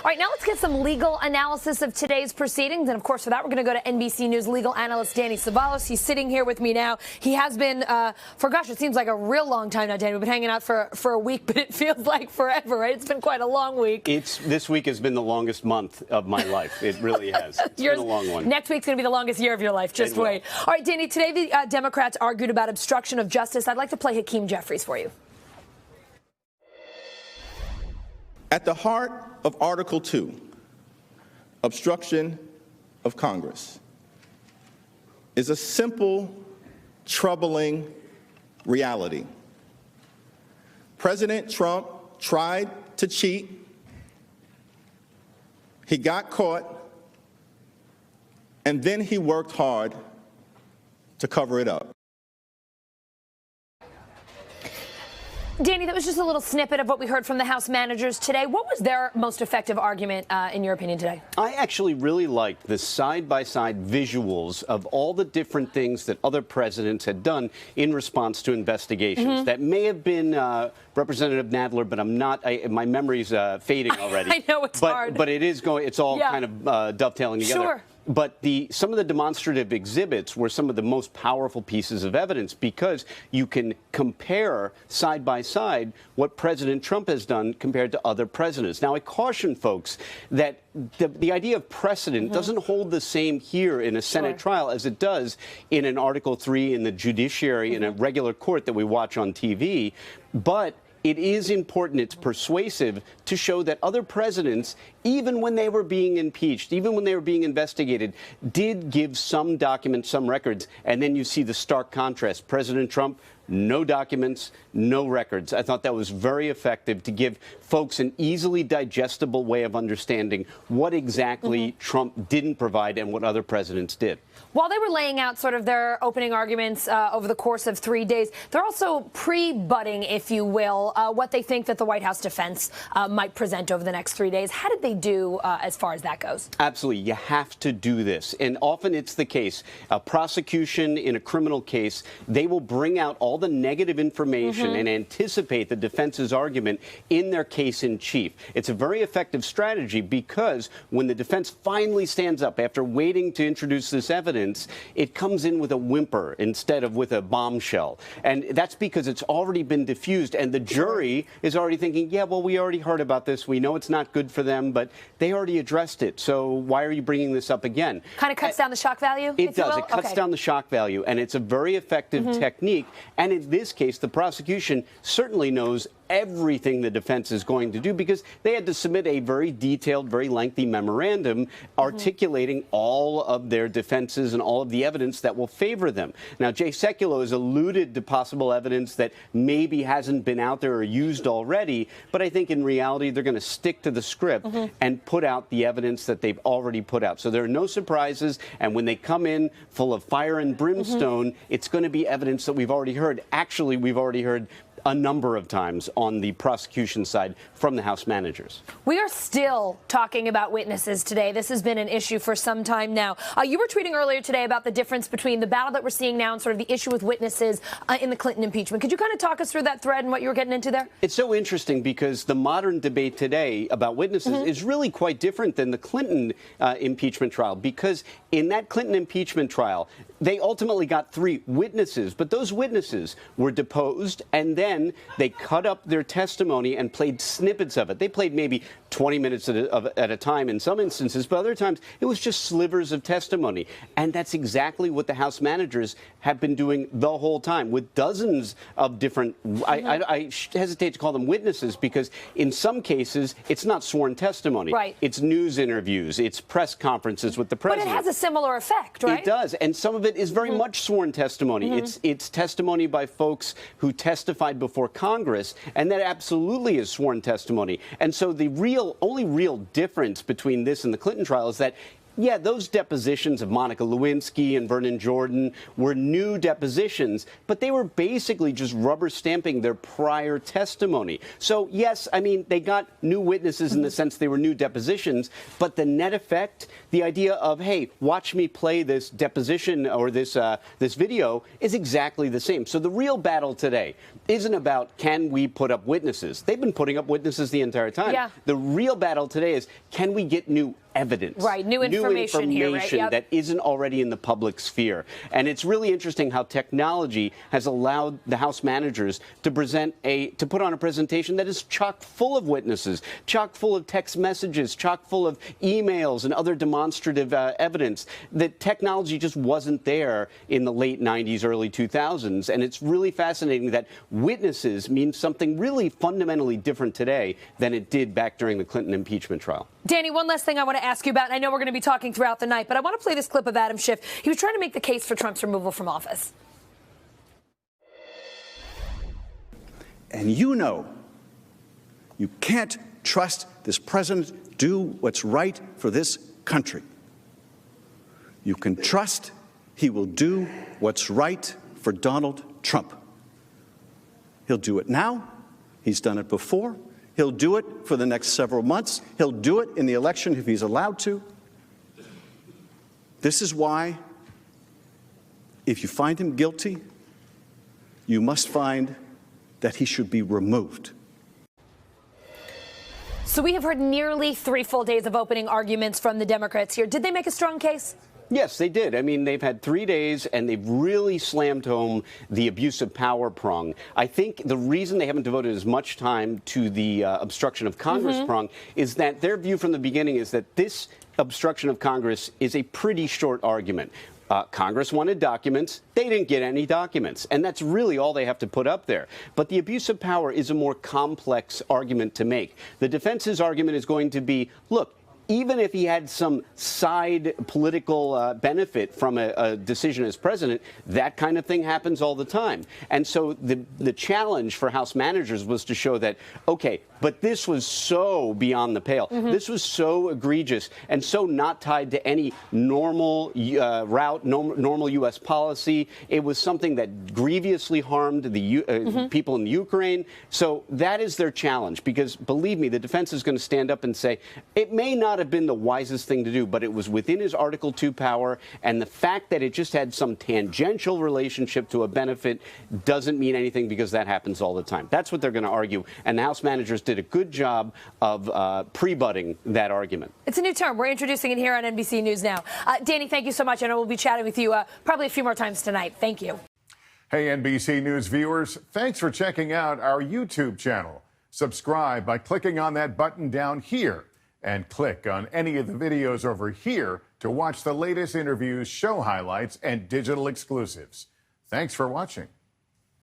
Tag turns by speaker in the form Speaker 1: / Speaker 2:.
Speaker 1: All right, now let's get some legal analysis of today's proceedings. And, of course, for that, we're going to go to NBC News legal analyst Danny Cevellos. He's sitting here with me now. He has been, for, gosh, it seems like a real long time now, Danny. We've been hanging out for a week, but it feels like forever, right? It's been quite a long week.
Speaker 2: This week has been the longest month of my life. It really has. It's been a long one.
Speaker 1: Next week's going to be the longest year of your life. Just wait. All right, Danny, today the Democrats argued about obstruction of justice. I'd like to play Hakeem Jeffries for you.
Speaker 3: At the heart of Article 2, obstruction of Congress, is a simple, troubling reality. President Trump tried to cheat. He got caught, and then he worked hard to cover it up.
Speaker 1: Danny, that was just a little snippet of what we heard from the House managers today. What was their most effective argument, in your opinion, today?
Speaker 2: I actually really liked the side-by-side visuals of all the different things that other presidents had done in response to investigations. That may have been Representative Nadler, but I'm not. My memory's fading already.
Speaker 1: I know it's hard.
Speaker 2: But it is going. It's all kind of dovetailing together.
Speaker 1: Sure.
Speaker 2: But some of the demonstrative exhibits were some of the most powerful pieces of evidence because you can compare side by side what President Trump has done compared to other presidents. Now, I caution folks that the idea of precedent doesn't hold the same here in a Senate trial as it does in an Article 3 in the judiciary in a regular court that we watch on TV. But it is important, it's persuasive to show that other presidents, even when they were being impeached, even when they were being investigated, did give some documents, some records, and then you see the stark contrast. President Trump, no documents, no records. I thought that was very effective to give folks an easily digestible way of understanding what exactly Trump didn't provide and what other presidents did.
Speaker 1: While they were laying out sort of their opening arguments over the course of 3 days, they're also pre-butting, if you will, what they think that the White House defense might present over the next 3 days. How did they do as far as that goes? Absolutely.
Speaker 2: You have to do this. And often it's the case. A prosecution in a criminal case, they will bring out all the negative information and anticipate the defense's argument in their case in chief. It's a very effective strategy because when the defense finally stands up after waiting to introduce this evidence, it comes in with a whimper instead of with a bombshell. And that's because it's already been diffused and the jury is already thinking, yeah, well, we already heard about this. We know it's not good for them, but they already addressed it. So why are you bringing this up again?
Speaker 1: Kind of cuts down the shock value?
Speaker 2: It does. It cuts down the shock value, and it's a very effective technique. And in this case, the prosecution certainly knows everything the defense is going to do because they had to submit a very detailed, very lengthy memorandum articulating all of their defenses and all of the evidence that will favor them. Now, Jay Sekulow has alluded to possible evidence that maybe hasn't been out there or used already, but I think in reality they're going to stick to the script and put out the evidence that they've already put out. So there are no surprises, and when they come in full of fire and brimstone, it's going to be evidence that we've already heard. Actually, we've already heard a number of times on the prosecution side from the House managers.
Speaker 1: We are still talking about witnesses today. This has been an issue for some time now. You were tweeting earlier today about the difference between the battle that we're seeing now and sort of the issue with witnesses in the Clinton impeachment. Could you kind of talk us through that thread and what you were getting into there?
Speaker 2: It's so interesting because the modern debate today about witnesses is really quite different than the Clinton impeachment trial, because in that Clinton impeachment trial, they ultimately got 3 witnesses, but those witnesses were deposed and then they cut up their testimony and played snippets of it. They played maybe 20 minutes at a time in some instances, but other times it was just slivers of testimony. And that's exactly what the House managers have been doing the whole time with dozens of different, I hesitate to call them witnesses because in some cases it's not sworn testimony.
Speaker 1: Right.
Speaker 2: It's news interviews, it's press conferences with the president.
Speaker 1: But it has a similar effect, right?
Speaker 2: It does, and some of it is very much sworn testimony. It's testimony by folks who testified before Congress, and that absolutely is sworn testimony. And so the only real difference between this and the Clinton trial is that yeah, those depositions of Monica Lewinsky and Vernon Jordan were new depositions, but they were basically just rubber stamping their prior testimony. So, yes, I mean, they got new witnesses in the sense they were new depositions, but the net effect, the idea of, hey, watch me play this deposition or this video is exactly the same. So the real battle today isn't about can we put up witnesses. They've been putting up witnesses the entire time.
Speaker 1: Yeah.
Speaker 2: The real battle today is can we get new evidence.
Speaker 1: Right, new information here, right? Yep.
Speaker 2: That isn't already in the public sphere. And it's really interesting how technology has allowed the House managers to put on a presentation that is chock full of witnesses, chock full of text messages, chock full of emails and other demonstrative evidence. That technology just wasn't there in the late 90s, early 2000s. And it's really fascinating that witnesses mean something really fundamentally different today than it did back during the Clinton impeachment trial.
Speaker 1: Danny, one last thing I want to ask you about, and I know we're going to be talking throughout the night, but I want to play this clip of Adam Schiff. He was trying to make the case for Trump's removal from office.
Speaker 3: And you know you can't trust this president do what's right for this country. You can trust he will do what's right for Donald Trump. He'll do it now. He's done it before. He'll do it for the next several months. He'll do it in the election if he's allowed to. This is why, if you find him guilty, you must find that he should be removed.
Speaker 1: So we have heard nearly 3 full days of opening arguments from the Democrats here. Did they make a strong case?
Speaker 2: Yes, they did. I mean, they've had 3 days, and they've really slammed home the abuse of power prong. I think the reason they haven't devoted as much time to the obstruction of Congress prong is that their view from the beginning is that this obstruction of Congress is a pretty short argument. Congress wanted documents. They didn't get any documents. And that's really all they have to put up there. But the abuse of power is a more complex argument to make. The defense's argument is going to be, look, even if he had some side political benefit from a decision as president, that kind of thing happens all the time. And so the challenge for House managers was to show that, okay, but this was so beyond the pale. This was so egregious and so not tied to any normal normal U.S. policy. It was something that grievously harmed the people in Ukraine. So that is their challenge, because believe me, the defense is going to stand up and say, it may not have been the wisest thing to do, but it was within his Article 2 power, and the fact that it just had some tangential relationship to a benefit doesn't mean anything, because that happens all the time. That's what they're going to argue, and the House managers did a good job of pre-butting that argument.
Speaker 1: It's a new term. We're introducing it here on NBC News now. Danny, thank you so much, and we'll be chatting with you probably a few more times tonight. Thank you.
Speaker 4: Hey, NBC News viewers, thanks for checking out our YouTube channel. Subscribe by clicking on that button down here, and click on any of the videos over here to watch the latest interviews, show highlights, and digital exclusives. Thanks for watching.